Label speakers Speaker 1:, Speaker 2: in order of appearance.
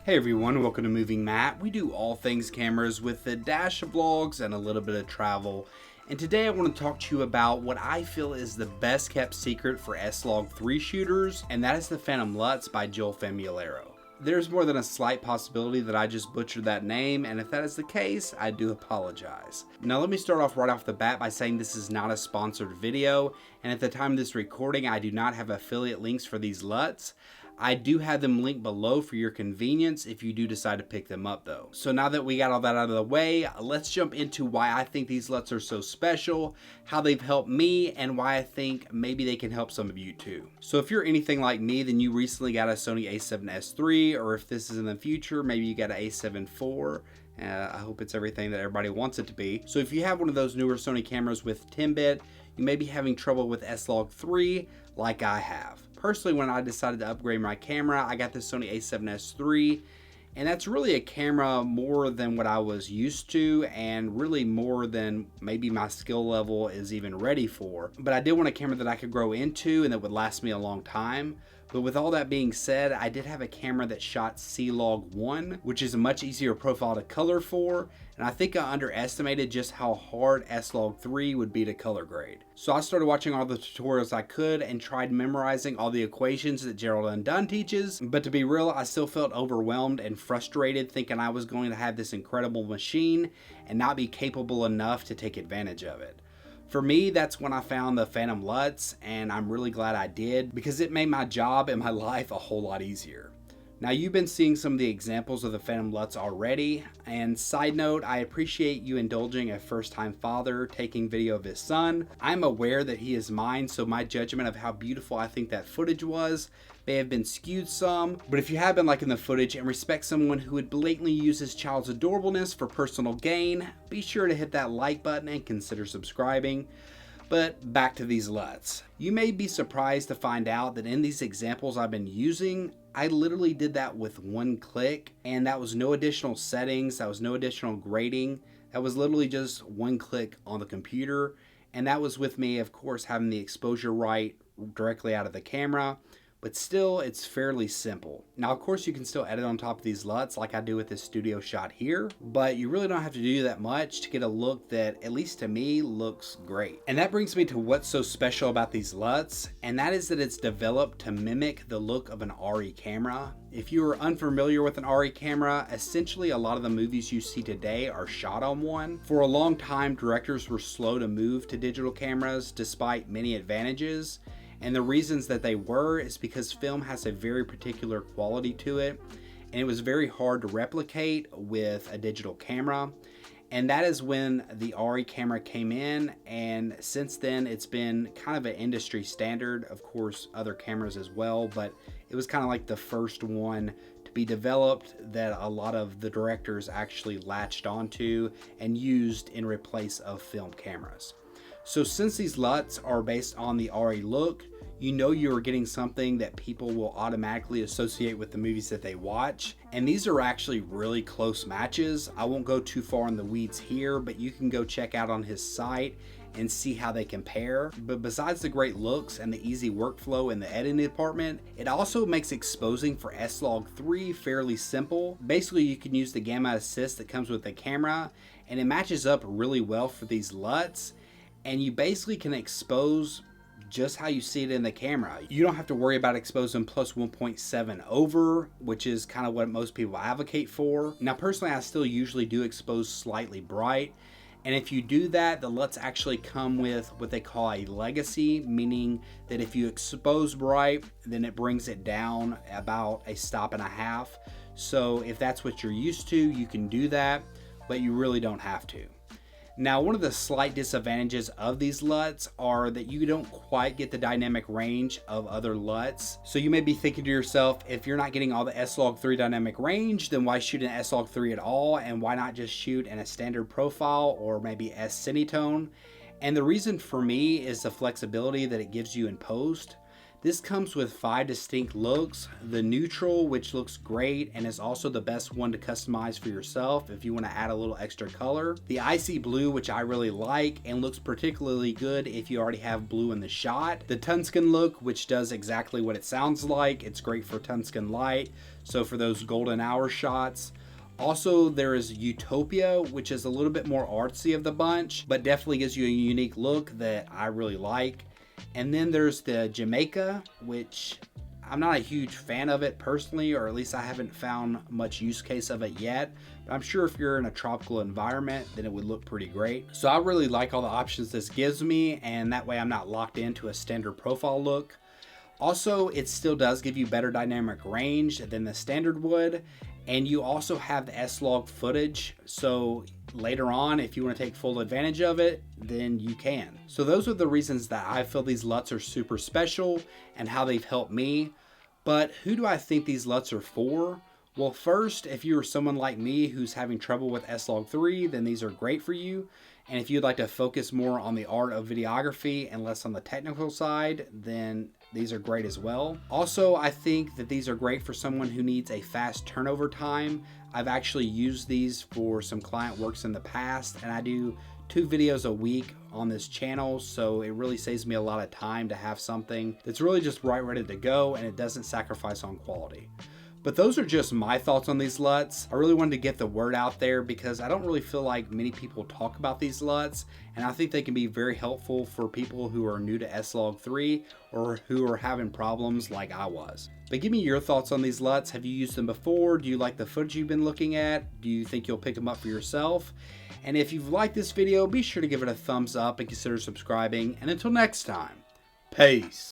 Speaker 1: Hey everyone, welcome to Moving Matt. We do all things cameras with a dash of vlogs and a little bit of travel. And today I want to talk to you about what I feel is the best kept secret for S-Log3 shooters, and that is the Phantom LUTs by Joel Famularo. There's more than a slight possibility that I just butchered that name, and if that is the case, I do apologize. Now let me start off right off the bat by saying this is not a sponsored video, and at the time of this recording I do not have affiliate links for these LUTs. I do have them linked below for your convenience if you do decide to pick them up though. So now that we got all that out of the way, let's jump into why I think these LUTs are so special, how they've helped me, and why I think maybe they can help some of you too. So if you're anything like me, then you recently got a Sony A7S III, or if this is in the future, maybe you got an A7 IV. I hope it's everything that everybody wants it to be. So if you have one of those newer Sony cameras with 10-bit, you may be having trouble with S-Log3 like I have. Personally, when I decided to upgrade my camera, I got the Sony A7S III, and that's really a camera more than what I was used to, and really more than maybe my skill level is even ready for. But I did want a camera that I could grow into and that would last me a long time. But with all that being said, I did have a camera that shot C-Log1, which is a much easier profile to color for, and I think I underestimated just how hard S-Log3 would be to color grade. So I started watching all the tutorials I could and tried memorizing all the equations that Gerald Dunn teaches, but to be real, I still felt overwhelmed and frustrated thinking I was going to have this incredible machine and not be capable enough to take advantage of it. For me, that's when I found the Phantom LUTs, and I'm really glad I did because it made my job and my life a whole lot easier. Now, you've been seeing some of the examples of the Phantom LUTs already, and side note, I appreciate you indulging a first-time father taking video of his son. I'm aware that he is mine, so my judgment of how beautiful I think that footage was may have been skewed some, but if you have been liking the footage and respect someone who would blatantly use his child's adorableness for personal gain, be sure to hit that like button and consider subscribing. But back to these LUTs. You may be surprised to find out that in these examples I've been using, I literally did that with one click, and that was no additional settings, that was no additional grading, that was literally just one click on the computer, and that was with me, of course, having the exposure right directly out of the camera. But still, it's fairly simple. Now, of course, you can still edit on top of these LUTs like I do with this studio shot here, but you really don't have to do that much to get a look that, at least to me, looks great. And that brings me to what's so special about these LUTs, and that is that it's developed to mimic the look of an Arri camera. If you are unfamiliar with an Arri camera, essentially a lot of the movies you see today are shot on one. For a long time, directors were slow to move to digital cameras despite many advantages. And the reasons that they were is because film has a very particular quality to it, and it was very hard to replicate with a digital camera. And that is when the Arri camera came in, and since then it's been kind of an industry standard. Of course, other cameras as well, but it was kind of like the first one to be developed that a lot of the directors actually latched onto and used in replace of film cameras. So since these LUTs are based on the Arri look, you know you are getting something that people will automatically associate with the movies that they watch. And these are actually really close matches. I won't go too far in the weeds here, but you can go check out on his site and see how they compare. But besides the great looks and the easy workflow in the editing department, it also makes exposing for S-Log3 fairly simple. Basically, you can use the gamma assist that comes with the camera, and it matches up really well for these LUTs. And you basically can expose just how you see it in the camera. You don't have to worry about exposing plus 1.7 over, which is kind of what most people advocate for. Now personally, I still usually do expose slightly bright. And if you do that, the LUTs actually come with what they call a legacy, meaning that if you expose bright, then it brings it down about a stop and a half. So if that's what you're used to, you can do that, but you really don't have to. Now, one of the slight disadvantages of these LUTs are that you don't quite get the dynamic range of other LUTs. So you may be thinking to yourself, if you're not getting all the S-Log3 dynamic range, then why shoot an S-Log3 at all? And why not just shoot in a standard profile or maybe S-Cinetone? And the reason for me is the flexibility that it gives you in post. This comes with 5 distinct looks. The neutral, which looks great and is also the best one to customize for yourself if you want to add a little extra color. The icy blue, which I really like and looks particularly good if you already have blue in the shot. The tungsten look, which does exactly what it sounds like. It's great for tungsten light, so for those golden hour shots. Also, there is Utopia, which is a little bit more artsy of the bunch, but definitely gives you a unique look that I really like. And then there's the Jamaica, which I'm not a huge fan of it personally, or at least I haven't found much use case of it yet. But I'm sure if you're in a tropical environment, then it would look pretty great. So I really like all the options this gives me, and that way I'm not locked into a standard profile look. Also, it still does give you better dynamic range than the standard would, and you also have the S-Log footage, so later on, if you want to take full advantage of it, then you can. So those are the reasons that I feel these LUTs are super special and how they've helped me. But who do I think these LUTs are for? Well, first, if you're someone like me who's having trouble with S-Log 3, then these are great for you. And if you'd like to focus more on the art of videography and less on the technical side, then these are great as well. Also, I think that these are great for someone who needs a fast turnover time. I've actually used these for some client works in the past, and I do 2 videos a week on this channel, so it really saves me a lot of time to have something that's really just right ready to go and it doesn't sacrifice on quality. But those are just my thoughts on these LUTs. I really wanted to get the word out there because I don't really feel like many people talk about these LUTs, and I think they can be very helpful for people who are new to S-Log 3 or who are having problems like I was. But give me your thoughts on these LUTs. Have you used them before? Do you like the footage you've been looking at? Do you think you'll pick them up for yourself? And if you've liked this video, be sure to give it a thumbs up and consider subscribing. And until next time, peace.